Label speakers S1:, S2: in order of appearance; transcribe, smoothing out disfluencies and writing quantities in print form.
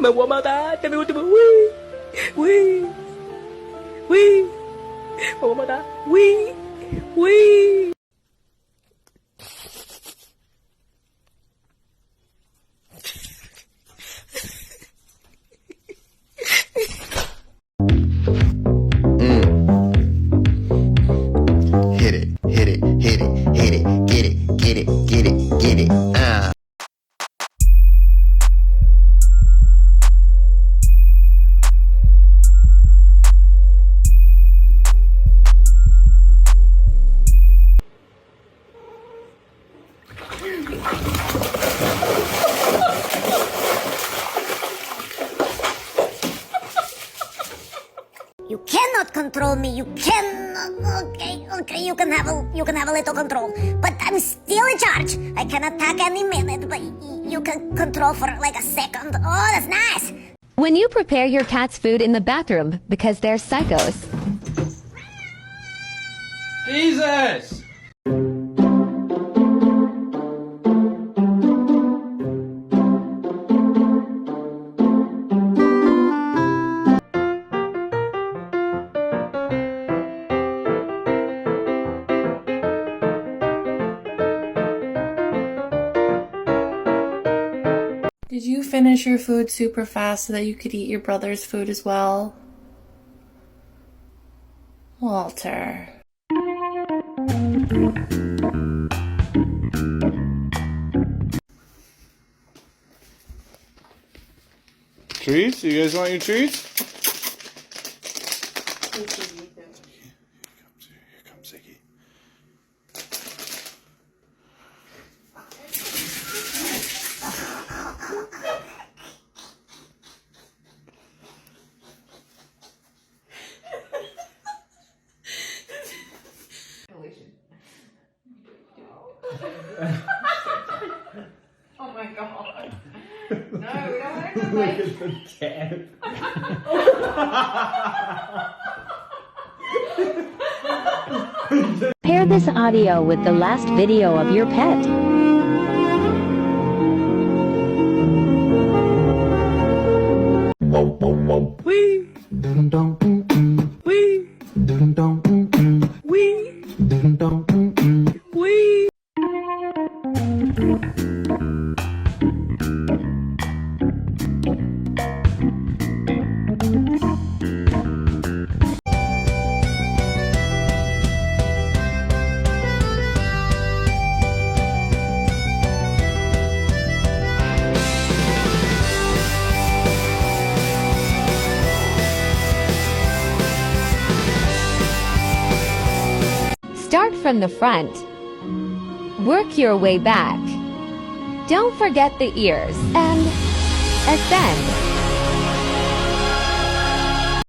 S1: Me voy a matar. De mi último. Uy. Uy. Uy. Me voy a matar. Uy. Uy.
S2: Hit it, hit it, hit it, hit it, get it, get it, get it, get it,
S3: You cannot control me. You cannot. Okay. You can have a little control, but I'm still in charge. I can attack any minute, but you can control for like a second. Oh, that's nice.
S4: When you prepare your cat's food in the bathroom because they're psychos.
S5: Jesus!
S6: Did you finish your food super fast so that you could eat your brother's food as well? Walter.
S5: Treats? You guys want your treats? Here comes Ziggy.
S7: Oh my god. No, we don't want to go
S5: Look at the cat.
S4: Pair this audio with the last video of your pet.
S1: Wee. Wee. Wee. Wee.
S4: Start from the front. Work your way back. Don't forget the ears and ascend.